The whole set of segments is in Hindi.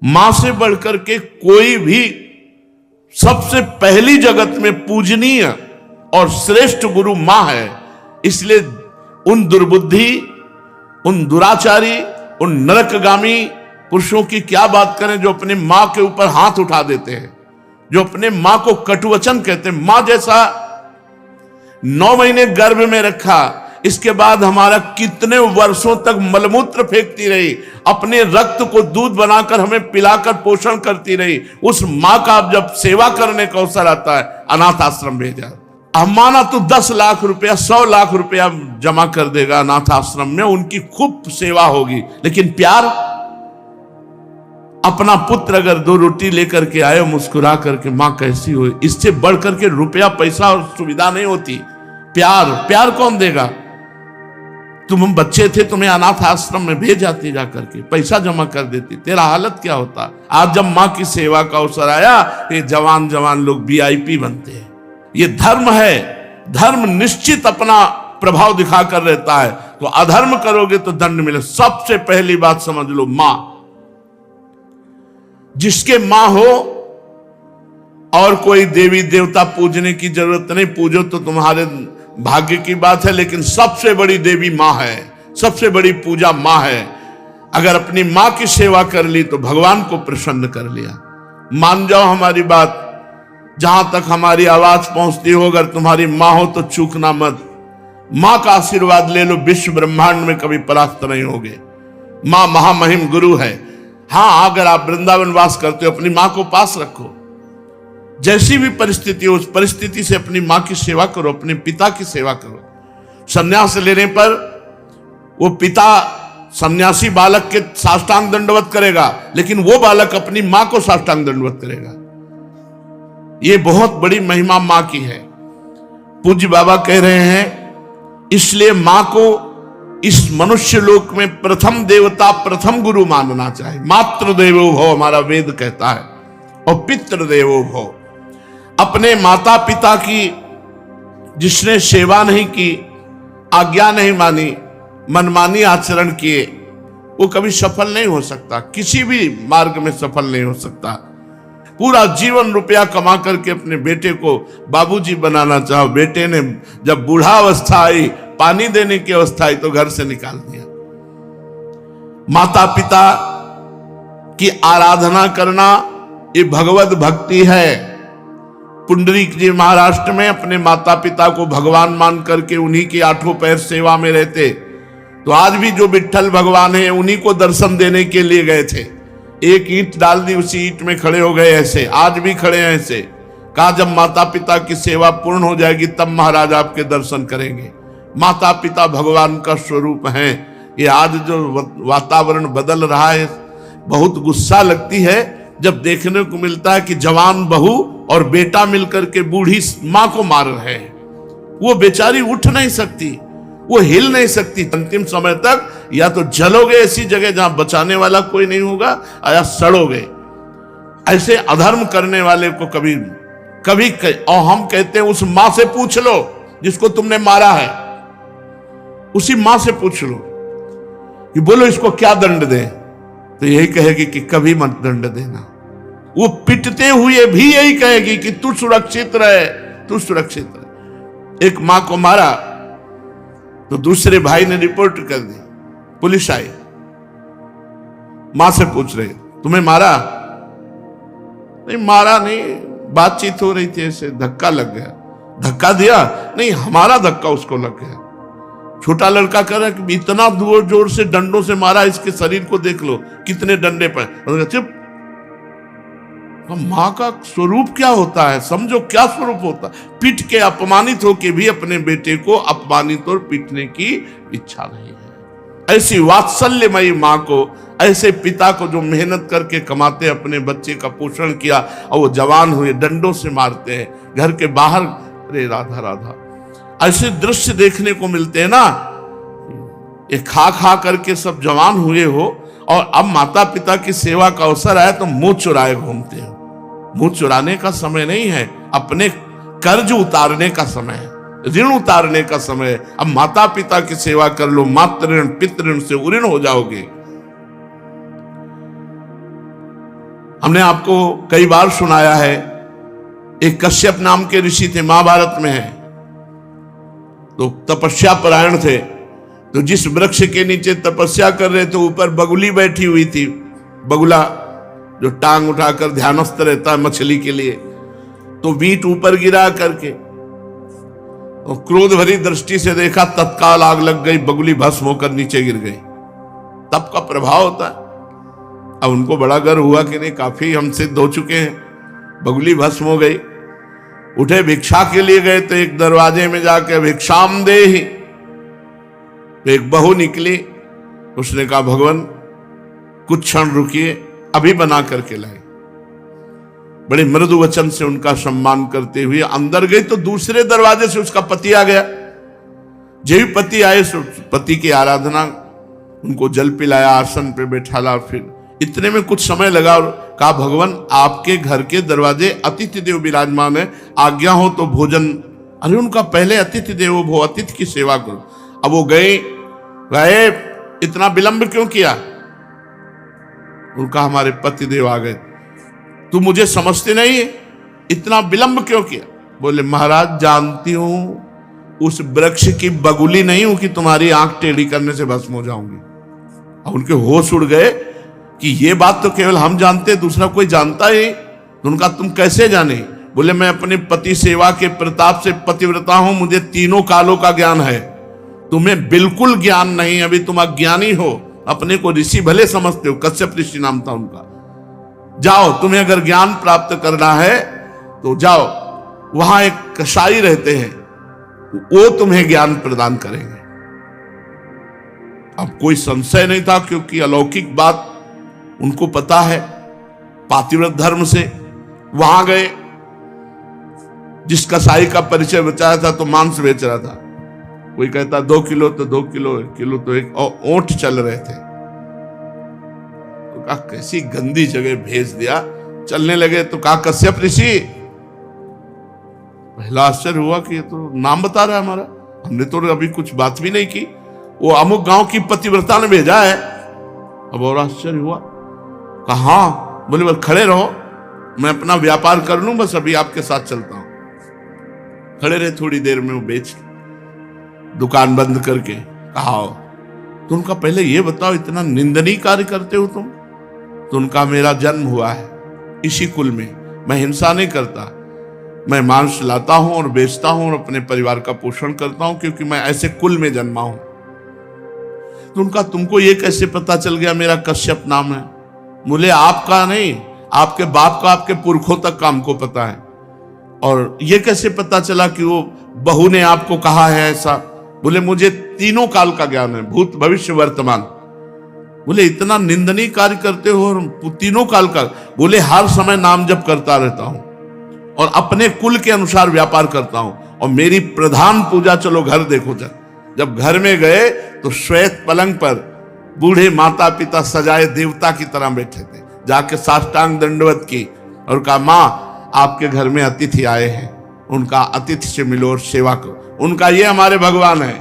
मां से बढ़कर के कोई भी सबसे पहली जगत में पूजनीय और श्रेष्ठ गुरु मां है। इसलिए उन दुर्बुद्धि, उन दुराचारी, उन नरकगामी पुरुषों की क्या बात करें जो अपने मां के ऊपर हाथ उठा देते हैं, जो अपने मां को कटुवचन कहते हैं। मां जैसा 9 महीने गर्भ में रखा, इसके बाद हमारा कितने वर्षों तक मलमूत्र फेंकती रही, अपने रक्त को दूध बनाकर हमें पिलाकर पोषण करती रही, उस मां का अब जब सेवा करने का अवसर आता है, अनाथ आश्रम भेजा। माना तो 10 लाख रुपया, 100 लाख रुपया जमा कर देगा अनाथ आश्रम में, उनकी खूब सेवा होगी। लेकिन प्यार, अपना पुत्र अगर 2 रोटी लेकर के आए मुस्कुरा करके, मां कैसी हो, इससे बढ़ करके रुपया पैसा और सुविधा नहीं होती। प्यार कौन देगा? तुम बच्चे थे, तुम्हें अनाथ आश्रम में भेज जाती, जाकर के पैसा जमा कर देती, तेरा हालत क्या होता। आज जब मां की सेवा का अवसर आया, ये जवान लोग VIP बनते हैं। ये धर्म है, धर्म निश्चित अपना प्रभाव दिखाकर रहता है। तो अधर्म करोगे तो दंड मिले। सबसे पहली बात समझ लो, मां, जिसके मां हो और कोई देवी देवता पूजने की जरूरत नहीं, पूजो तो तुम्हारे भाग्य की बात है, लेकिन सबसे बड़ी देवी मां है, सबसे बड़ी पूजा मां है। अगर अपनी मां की सेवा कर ली तो भगवान को प्रसन्न कर लिया। मान जाओ हमारी बात, जहां तक हमारी आवाज पहुंचती हो, अगर तुम्हारी मां हो तो चूकना मत। मां का आशीर्वाद ले लो, विश्व ब्रह्मांड में कभी परास्त नहीं होगे। मां महामहिम गुरु है। हां, अगर आप वृंदावन वास करते हो, अपनी मां को पास रखो। जैसी भी परिस्थिति हो, उस परिस्थिति से अपनी मां की सेवा करो, अपने पिता की सेवा करो। संन्यास लेने पर वो पिता सन्यासी बालक के साष्टांग दंडवत करेगा, लेकिन वो बालक अपनी मां को साष्टांग दंडवत करेगा। ये बहुत बड़ी महिमा मां की है। पूज्य बाबा कह रहे हैं, इसलिए मां को इस मनुष्य लोक में प्रथम देवता, प्रथम गुरु मानना चाहिए। मातृ देवो भव हमारा वेद कहता है, और पितृ देवो भव। अपने माता पिता की जिसने सेवा नहीं की, आज्ञा नहीं मानी, मनमानी आचरण किए, वो कभी सफल नहीं हो सकता, किसी भी मार्ग में सफल नहीं हो सकता। पूरा जीवन रुपया कमा करके अपने बेटे को बाबूजी बनाना चाहो, बेटे ने जब बूढ़ा अवस्था आई, पानी देने की अवस्था आई, तो घर से निकाल दिया। माता पिता की आराधना करना ये भगवत भक्ति है। पुंडरीक जी महाराष्ट्र में अपने माता पिता को भगवान मान करके उन्हीं के 8 पैर सेवा में रहते। तो आज भी जो विट्ठल भगवान है, उन्हीं को दर्शन देने के लिए गए थे। एक ईंट डाल दी, उसी ईंट में खड़े हो गए। ऐसे आज भी खड़े हैं। ऐसे कहा, जब माता पिता की सेवा पूर्ण हो जाएगी तब महाराज आपके दर्शन करेंगे। माता पिता भगवान का स्वरूप है। ये आज जो वातावरण बदल रहा है, बहुत गुस्सा लगती है जब देखने को मिलता है कि जवान बहू और बेटा मिलकर के बूढ़ी मां को मार रहे हैं। वो बेचारी उठ नहीं सकती, वो हिल नहीं सकती। अंतिम समय तक या तो जलोगे ऐसी जगह जहां बचाने वाला कोई नहीं होगा, या सड़ोगे। ऐसे अधर्म करने वाले को कभी और हम कहते हैं, उस मां से पूछ लो जिसको तुमने मारा है, उसी मां से पूछ लो कि बोलो इसको क्या दंड दें, तो यही कहेगी कि कभी मत दंड देना। वो पिटते हुए भी यही कहेगी कि तू सुरक्षित रहे, तू सुरक्षित रहे। एक मां को मारा तो दूसरे भाई ने रिपोर्ट कर दी, पुलिस आई, मां से पूछ रहे, तुम्हें मारा? नहीं, मारा नहीं, बातचीत हो रही थी, ऐसे धक्का लग गया। धक्का दिया? नहीं, हमारा धक्का उसको लग गया। छोटा लड़का कह रहा है कि इतना जोर से डंडों से मारा, इसके शरीर को देख लो कितने डंडे पर। चुप। मां का स्वरूप क्या होता है, समझो क्या स्वरूप होता है। पीट के अपमानित होके भी अपने बेटे को अपमानित और पीटने की इच्छा नहीं है। ऐसी वात्सल्यमयी मां को, ऐसे पिता को जो मेहनत करके कमाते, अपने बच्चे का पोषण किया और वो जवान हुए, डंडों से मारते हैं घर के बाहर। अरे राधा राधा, ऐसे दृश्य देखने को मिलते हैं ना। ये खा करके सब जवान हुए हो, और अब माता पिता की सेवा का अवसर आया तो मुंह चुराए घूमते हो। मुंह चुराने का समय नहीं है, अपने कर्ज उतारने का समय है, ऋण उतारने का समय है। अब माता पिता की सेवा कर लो, मातृ ऋण पितृ ऋण से उऋण हो जाओगे। हमने आपको कई बार सुनाया है, एक कश्यप नाम के ऋषि थे, महाभारत में है, तो तपस्या परायण थे। तो जिस वृक्ष के नीचे तपस्या कर रहे थे ऊपर बगुली बैठी हुई थी, बगुला जो टांग उठाकर ध्यानस्थ रहता है मछली के लिए, तो बीट ऊपर गिरा करके और क्रोध भरी दृष्टि से देखा, तत्काल आग लग गई, बगुली भस्म होकर नीचे गिर गई। तप का प्रभाव होता है। अब उनको बड़ा गर्व हुआ कि नहीं, काफी हम सिद्ध हो चुके हैं, बगुली भस्म हो गई। उठे भिक्षा के लिए गए तो एक दरवाजे में जाके भिक्षाम देहि, तो एक बहू निकली, उसने कहा भगवान कुछ क्षण रुकिए, अभी बना करके लाए। बड़े मृदु वचन से उनका सम्मान करते हुए अंदर गई तो दूसरे दरवाजे से उसका पति आ गया। जब भी पति आए पति की आराधना, उनको जल पिलाया, आसन पे बैठाला, फिर इतने में कुछ समय लगा और कहा भगवान आपके घर के दरवाजे अतिथि देव विराजमान है, आज्ञा हो तो भोजन। अरे उनका पहले अतिथि देवो भव, अतिथि की सेवा करो। अब वो गए, इतना विलंब क्यों किया? उनका हमारे पति देव आ गए, तू मुझे समझते नहीं है, इतना विलंब क्यों किया? बोले महाराज जानती हूं उस वृक्ष की बगुली नहीं हूं कि तुम्हारी आंख टेढ़ी करने से भस्म हो जाऊंगी। अब उनके होश उड़ गए कि ये बात तो केवल हम जानते, दूसरा कोई जानता ही। तो उनका तुम कैसे जाने? बोले मैं अपने पति सेवा के प्रताप से पतिव्रता हूं, मुझे तीनों कालों का ज्ञान है, तुम्हें बिल्कुल ज्ञान नहीं, अभी तुम अज्ञानी हो, अपने को ऋषि भले समझते हो। कश्यप ऋषि नाम था उनका। जाओ, तुम्हें अगर ज्ञान प्राप्त करना है तो जाओ, वहां एक कसाई रहते हैं, वो तुम्हें ज्ञान प्रदान करेंगे। अब कोई संशय नहीं था क्योंकि अलौकिक बात उनको पता है, पातिव्रत धर्म से। वहां गए, जिस कसाई का परिचय बचाया था तो मांस बेच रहा था, कोई कहता 2 किलो तो 2 किलो, 1 किलो तो 1, और ऊंट चल रहे थे। तो कहा कैसी गंदी जगह भेज दिया, चलने लगे। तो कहा कश्यप ऋषि, पहला आश्चर्य हुआ कि ये तो नाम बता रहा है हमारा, हमने तो अभी कुछ बात भी नहीं की, वो अमुक गांव की पतिव्रता ने भेजा है। अब और आश्चर्य हुआ। कहा हाँ। बोले बस खड़े रहो, मैं अपना व्यापार कर लूं, बस अभी आपके साथ चलता हूं। खड़े रहे, थोड़ी देर में वो बेच दुकान बंद करके कहा तो उनका पहले ये बताओ इतना निंदनीय कार्य करते हो तुम? तो उनका मेरा जन्म हुआ है इसी कुल में, मैं हिंसा नहीं करता, मैं मांस लाता हूं और बेचता हूं और अपने परिवार का पोषण करता हूं क्योंकि मैं ऐसे कुल में जन्मा हूं। तो उनका तुमको ये कैसे पता चल गया मेरा कश्यप नाम है? बोले आपका नहीं, आपके बाप का, आपके पुरखों तक का हमको पता है। और ये कैसे पता चला कि वो बहू ने आपको कहा है ऐसा? बोले मुझे तीनों काल का ज्ञान है, भूत भविष्य वर्तमान। बोले इतना निंदनीय कार्य करते हो और तीनों काल का? बोले हर समय नाम जप करता रहता हूं और अपने कुल के अनुसार व्यापार करता हूं, और मेरी प्रधान पूजा, चलो घर देखो। जब घर में गए तो श्वेत पलंग पर बूढ़े माता पिता सजाए देवता की तरह बैठे थे। जाके साष्टांग दंडवत की और कहा माँ आपके घर में अतिथि आए हैं, उनका अतिथि से मिलो और सेवा करो। उनका ये हमारे भगवान है,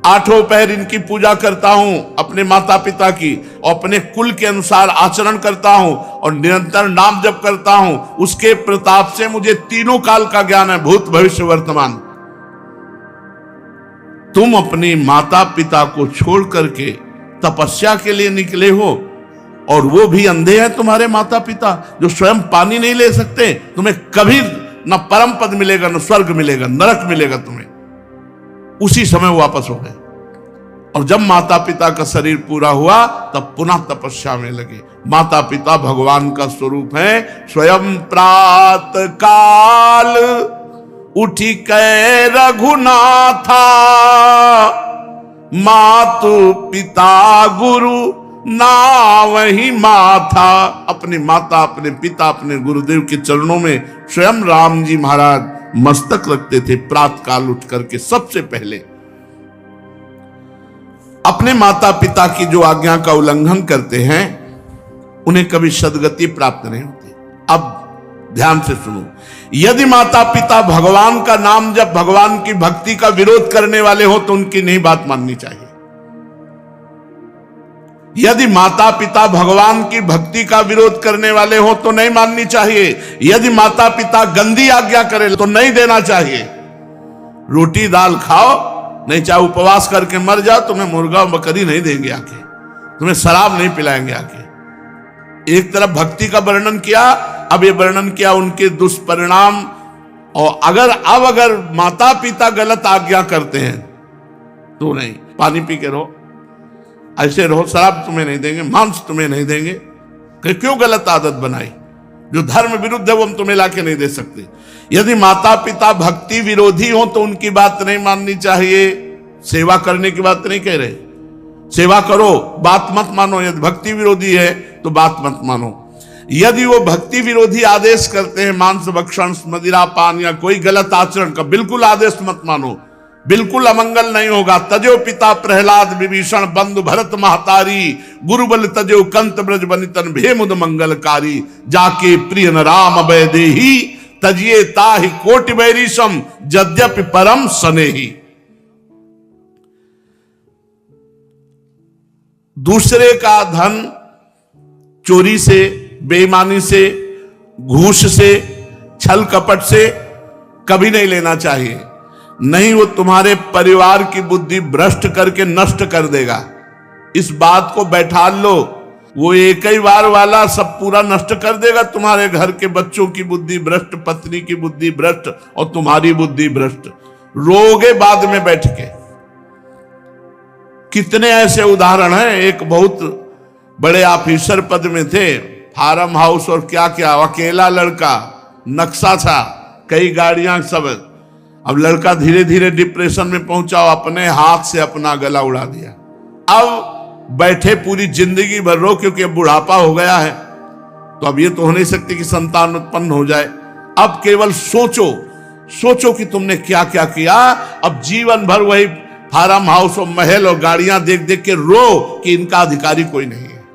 8 पहर इनकी पूजा करता हूं, अपने माता पिता की, और अपने कुल के अनुसार आचरण करता हूं और निरंतर नाम जप करता हूं। उसके प्रताप से मुझे तीनों काल का ज्ञान है, भूत भविष्य वर्तमान। तुम अपने माता पिता को छोड़ करके तपस्या के लिए निकले हो, और वो भी अंधे हैं तुम्हारे माता पिता, जो स्वयं पानी नहीं ले सकते। तुम्हें कभी न परम पद मिलेगा, न स्वर्ग मिलेगा, नरक मिलेगा तुम्हें। उसी समय वापस हो गए, और जब माता पिता का शरीर पूरा हुआ तब पुनः तपस्या में लगे। माता पिता भगवान का स्वरूप है। स्वयं प्रात काल उठी कै रघुनाथा, मातु पिता गुरु ना वही माथा। अपने माता, अपने पिता, अपने गुरुदेव के चरणों में स्वयं राम जी महाराज मस्तक रखते थे प्रातः काल उठ करके। सबसे पहले अपने माता पिता की जो आज्ञा का उल्लंघन करते हैं उन्हें कभी सद्गति प्राप्त नहीं होती। अब ध्यान से सुनो, यदि माता पिता भगवान का नाम जब भगवान की भक्ति का विरोध करने वाले हो तो उनकी नहीं बात माननी चाहिए। यदि माता पिता भगवान की भक्ति का विरोध करने वाले हो तो नहीं माननी चाहिए। यदि माता पिता गंदी आज्ञा करे तो नहीं देना चाहिए। रोटी दाल खाओ, नहीं चाहे उपवास करके मर जाओ, तुम्हें मुर्गा और बकरी नहीं देंगे आके, तुम्हें शराब नहीं पिलाएंगे आके। एक तरफ भक्ति का वर्णन किया, अब ये वर्णन किया उनके दुष्परिणाम। और अगर माता पिता गलत आज्ञा करते हैं तो नहीं, पानी पी के रहो, ऐसे रहो, शराब तुम्हें नहीं देंगे, मांस तुम्हें नहीं देंगे। क्यों गलत आदत बनाई? जो धर्म विरुद्ध है वो हम तुम्हें लाके नहीं दे सकते। यदि माता पिता भक्ति विरोधी हो तो उनकी बात नहीं माननी चाहिए। सेवा करने की बात नहीं कह रहे, सेवा करो, बात मत मानो। यदि भक्ति विरोधी है तो बात मत मानो। यदि वो भक्ति विरोधी आदेश करते हैं, मांस भक्षण, मदिरा पान या कोई गलत आचरण का, बिल्कुल आदेश मत मानो, बिल्कुल अमंगल नहीं होगा। तजो पिता प्रहलाद विभीषण बंधु भरत महतारी, गुरुबल तजो कंत ब्रज बनितन भेमुद मंगलकारी, जाके प्रिय न राम अभय देही, तजिए ताहि कोटि बैरीशम यद्यपि परम स्नेही। दूसरे का धन चोरी से, बेईमानी से, घूस से, छल कपट से कभी नहीं लेना चाहिए। नहीं, वो तुम्हारे परिवार की बुद्धि भ्रष्ट करके नष्ट कर देगा। इस बात को बैठा लो, वो एक ही बार वाला सब पूरा नष्ट कर देगा। तुम्हारे घर के बच्चों की बुद्धि भ्रष्ट, पत्नी की बुद्धि भ्रष्ट और तुम्हारी बुद्धि भ्रष्ट, रोगे बाद में बैठ के। कितने ऐसे उदाहरण हैं। एक बहुत बड़े ऑफिसर पद में थे, फार्म हाउस और क्या क्या, अकेला लड़का, नक्शा था, कई गाड़ियां, सब। अब लड़का धीरे धीरे डिप्रेशन में पहुंचा, अपने हाथ से अपना गला उड़ा दिया। अब बैठे पूरी जिंदगी भर रो, क्योंकि अब बुढ़ापा हो गया है, तो अब ये तो हो नहीं सकती कि संतान उत्पन्न हो जाए। अब केवल सोचो कि तुमने क्या क्या किया। अब जीवन भर वही फार्म हाउस और महल और गाड़ियां देख देख के रो कि इनका अधिकारी कोई नहीं है।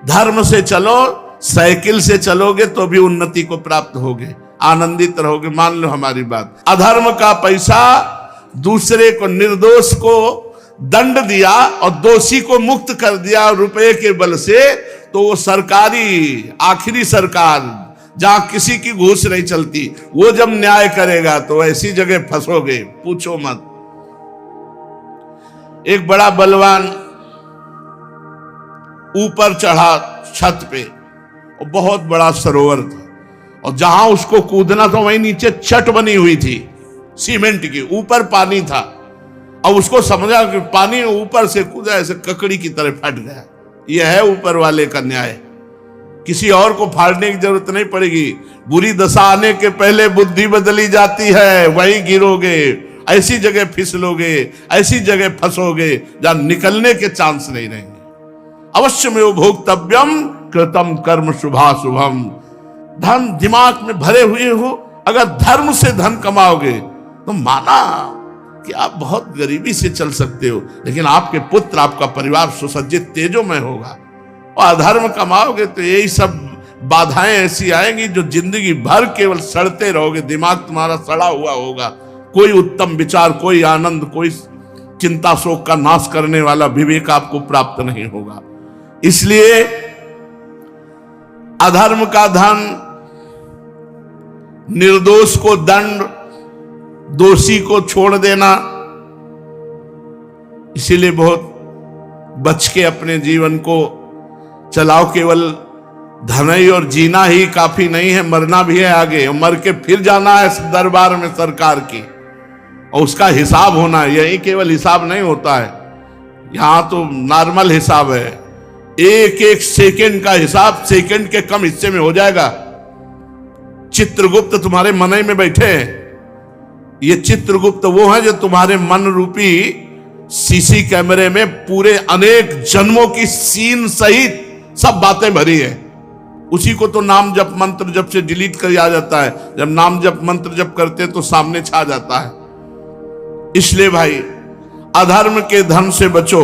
धर्म से चलो, साइकिल से चलोगे तो भी उन्नति को प्राप्त होगे, आनंदित रहोगे। मान लो हमारी बात। अधर्म का पैसा, दूसरे को, निर्दोष को दंड दिया और दोषी को मुक्त कर दिया रुपए के बल से, तो वो सरकारी, आखिरी सरकार जहां किसी की घूस नहीं चलती, वो जब न्याय करेगा तो ऐसी जगह फंसोगे, पूछो मत। एक बड़ा बलवान ऊपर चढ़ा छत पे, और बहुत बड़ा सरोवर था, और जहां उसको कूदना था वहीं नीचे चट बनी हुई थी सीमेंट की, ऊपर पानी था। अब उसको समझा कि पानी ऊपर से कूदा, ऐसे ककड़ी की तरह फट गया। यह है ऊपर वाले का न्याय। किसी और को फाड़ने की जरूरत नहीं पड़ेगी। बुरी दशा आने के पहले बुद्धि बदली जाती है, वहीं गिरोगे, ऐसी जगह फिसलोगे, ऐसी जगह फंसोगे जहां निकलने के चांस नहीं रहेंगे। अवश्य में भोक्तव्यम कृतम कर्म शुभाशुभम। धन दिमाग में भरे हुए हो, अगर धर्म से धन कमाओगे तो माना कि आप बहुत गरीबी से चल सकते हो, लेकिन आपके पुत्र, आपका परिवार सुसज्जित तेजोमय होगा। और अधर्म कमाओगे तो यही सब बाधाएं ऐसी आएंगी जो जिंदगी भर केवल सड़ते रहोगे, दिमाग तुम्हारा सड़ा हुआ होगा। कोई उत्तम विचार, कोई आनंद, कोई चिंता शोक का नाश करने वाला विवेक आपको प्राप्त नहीं होगा। इसलिए अधर्म का धन, निर्दोष को दंड, दोषी को छोड़ देना। इसीलिए बहुत बच के अपने जीवन को चलाओ। केवल धन ही और जीना ही काफी नहीं है, मरना भी है आगे, और मर के फिर जाना है दरबार में सरकार की, और उसका हिसाब होना है। यही केवल हिसाब नहीं होता है, यहां तो नॉर्मल हिसाब है। एक एक सेकंड का हिसाब सेकंड के कम हिस्से में हो जाएगा। चित्रगुप्त तुम्हारे मन में बैठे हैं। ये चित्रगुप्त वो है जो तुम्हारे मन रूपी सीसी कैमरे में पूरे अनेक जन्मों की सीन सहित सब बातें भरी है। उसी को तो नाम जप मंत्र जप से डिलीट कर आ जाता है। जब नाम जप मंत्र जप करते तो सामने छा जाता है। इसलिए भाई, अधर्म के धन से बचो।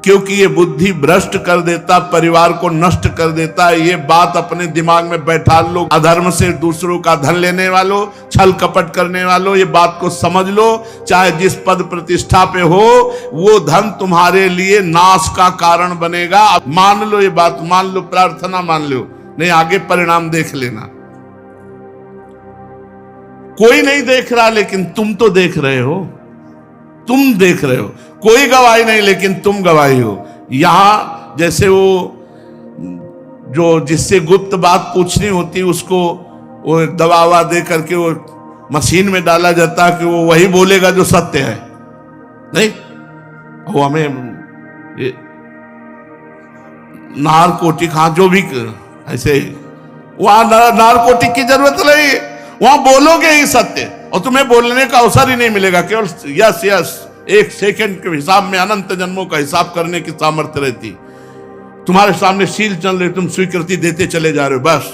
क्योंकि ये बुद्धि भ्रष्ट कर देता, परिवार को नष्ट कर देता है। ये बात अपने दिमाग में बैठा लो, अधर्म से दूसरों का धन लेने वालों, छल कपट करने वालों, ये बात को समझ लो। चाहे जिस पद प्रतिष्ठा पे हो, वो धन तुम्हारे लिए नाश का कारण बनेगा। अब मान लो, ये बात मान लो, प्रार्थना मान लो, नहीं आगे परिणाम देख लेना। कोई नहीं देख रहा, लेकिन तुम तो देख रहे हो, तुम देख रहे हो। कोई गवाही नहीं, लेकिन तुम गवाही हो। यहां जैसे वो जो जिससे गुप्त बात पूछनी होती, उसको वो दबावा दे करके वो मशीन में डाला जाता है कि वो वही बोलेगा जो सत्य है। नहीं, वो हमें नारकोटिक, हाँ जो भी ऐसे, वहां नारकोटिक की जरूरत नहीं, वहां बोलोगे ही सत्य और तुम्हें बोलने का अवसर ही नहीं मिलेगा। केवल यस यस, एक सेकंड के हिसाब में अनंत जन्मों का हिसाब करने की सामर्थ्य रहती। तुम्हारे सामने सील चल रही, तुम स्वीकृति देते चले जा रहे हो। बस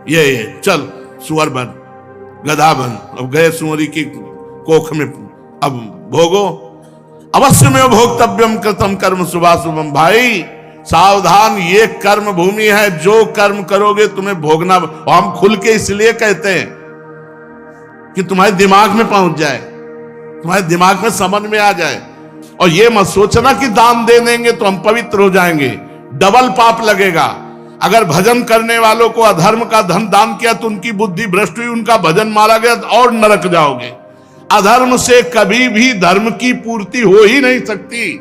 ये चल सुअर बन, गधा बन, अब गए सुअरी की कोख में, अब भोगो। अवश्य में भोक्तव्यम कृतम कर्म शुभाशुभम। भाई सावधान, ये कर्म भूमि है, जो कर्म करोगे तुम्हें भोगना। हम खुल के इसलिए कहते हैं कि तुम्हारे दिमाग में पहुंच जाए, तुम्हारे दिमाग में समझ में आ जाए। और ये मत सोचना कि दान दे देंगे तो हम पवित्र हो जाएंगे, डबल पाप लगेगा। अगर भजन करने वालों को अधर्म का धन दान किया तो उनकी बुद्धि भ्रष्ट हुई, उनका भजन मारा गया और नरक जाओगे। अधर्म से कभी भी धर्म की पूर्ति हो ही नहीं सकती।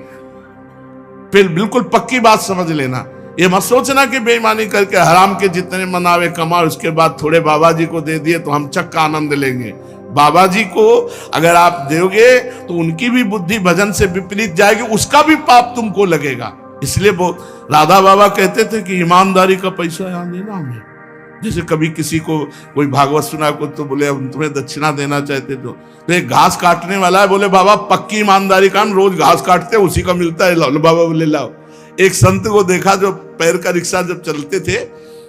फिर बिल्कुल पक्की बात समझ लेना। ये मत सोचना कि बेईमानी करके हराम के जितने मनावे कमा, उसके बाद थोड़े बाबा जी को दे दिए तो हम चक्का आनंद लेंगे। बाबा जी को अगर आप दोगे तो उनकी भी बुद्धि भजन से विपरीत जाएगी, उसका भी पाप तुमको लगेगा। इसलिए वो राधा बाबा कहते थे कि ईमानदारी का पैसा यहाँ देना हमें। जैसे कभी किसी को कोई भागवत सुना को तो बोले हम तुम्हें दक्षिणा देना चाहते, तो एक घास काटने वाला है, बोले बाबा पक्की ईमानदारी का, हम रोज घास काटते हैं, उसी का मिलता है, लाओ। बाबा बोले लाओ। एक संत को देखा जो पैर का रिक्शा जब चलते थे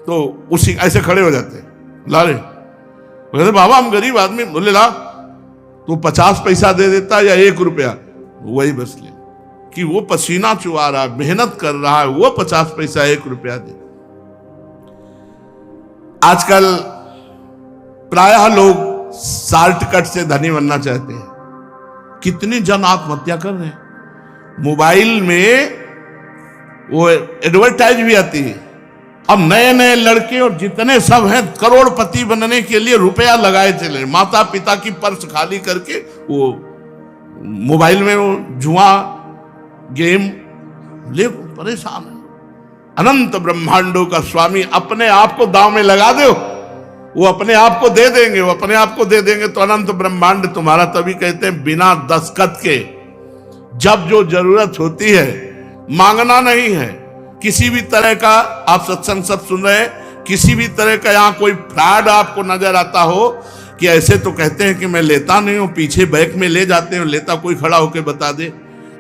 तो उसी ऐसे खड़े हो जाते, ला रे। बोले बाबा हम गरीब आदमी। बोले ला, तो 50 पैसा दे देता या 1 रुपया, वही बस ले। कि वो पसीना चुआ रहा है, मेहनत कर रहा है, वो 50 पैसा 1 रुपया दे। आजकल प्रायः लोग शॉर्टकट से धनी बनना चाहते हैं। कितनी जन आत्महत्या कर रहे हैं। मोबाइल में वो एडवर्टाइज भी आती है, अब नए नए लड़के और जितने सब हैं करोड़पति बनने के लिए रुपया लगाए चले, माता पिता की पर्स खाली करके वो मोबाइल में वो जुआ गेम ले परेशान है। अनंत ब्रह्मांडों का स्वामी अपने आप को दांव में लगा दो, वो अपने आप को दे देंगे, वो अपने आप को दे देंगे तो अनंत ब्रह्मांड तुम्हारा। तभी कहते हैं बिना दस्तखत के जब जो जरूरत होती है, मांगना नहीं है किसी भी तरह का। आप सत्संग सब सुन रहे हैं, किसी भी तरह का यहाँ कोई फ्रॉड आपको नजर आता हो कि ऐसे तो कहते हैं कि मैं लेता नहीं हूं, पीछे बैग में ले जाते हैं, लेता कोई खड़ा होकर बता दे,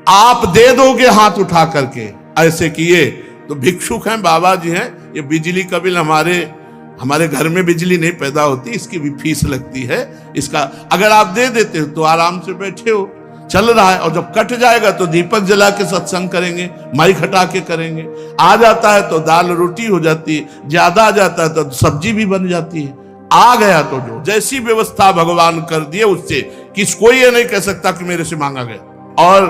आप दे दोगे हाथ उठा करके। ऐसे किए तो भिक्षुक हैं, बाबा जी हैं। ये बिजली का बिल हमारे घर में बिजली नहीं पैदा होती, इसकी भी फीस लगती है। इसका अगर आप दे देते हो तो आराम से बैठे हो, चल रहा है। और जब कट जाएगा तो दीपक जला के सत्संग करेंगे, माइक हटा के करेंगे। आ जाता है तो दाल रोटी हो जाती है, ज्यादा आ जाता है तो सब्जी भी बन जाती है। आ गया तो जो जैसी व्यवस्था भगवान कर दिए उससे कोई ये नहीं कह सकता कि मेरे से मांगा गया। और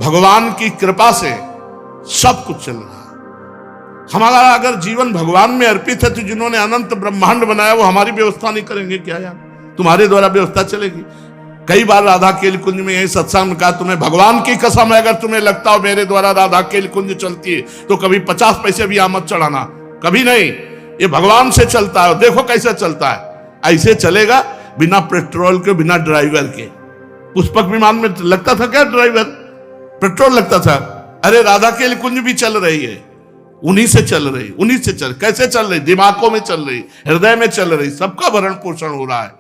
भगवान की कृपा से सब कुछ चल रहा है। हमारा अगर जीवन भगवान में अर्पित है तो जिन्होंने अनंत ब्रह्मांड बनाया वो हमारी व्यवस्था नहीं करेंगे क्या यार? तुम्हारे द्वारा व्यवस्था चलेगी। कई बार राधा केल कुंज में यही सत्संग में कहा, तुम्हें भगवान की कसम है अगर तुम्हें लगता हो मेरे द्वारा राधा केल कुंज चलती है तो कभी 50 पैसे भी आमद चढ़ाना, कभी नहीं। ये भगवान से चलता है, देखो कैसे चलता है। ऐसे चलेगा बिना पेट्रोल के, बिना ड्राइवर के। पुष्पक विमान में लगता था क्या ड्राइवर? पेट्रोल लगता था। अरे राधा केल कुंज भी चल रही है, उन्हीं से चल रही, उन्हीं से चल। कैसे चल रही? दिमागों में चल रही, हृदय में चल रही, सबका भरण पोषण हो रहा है।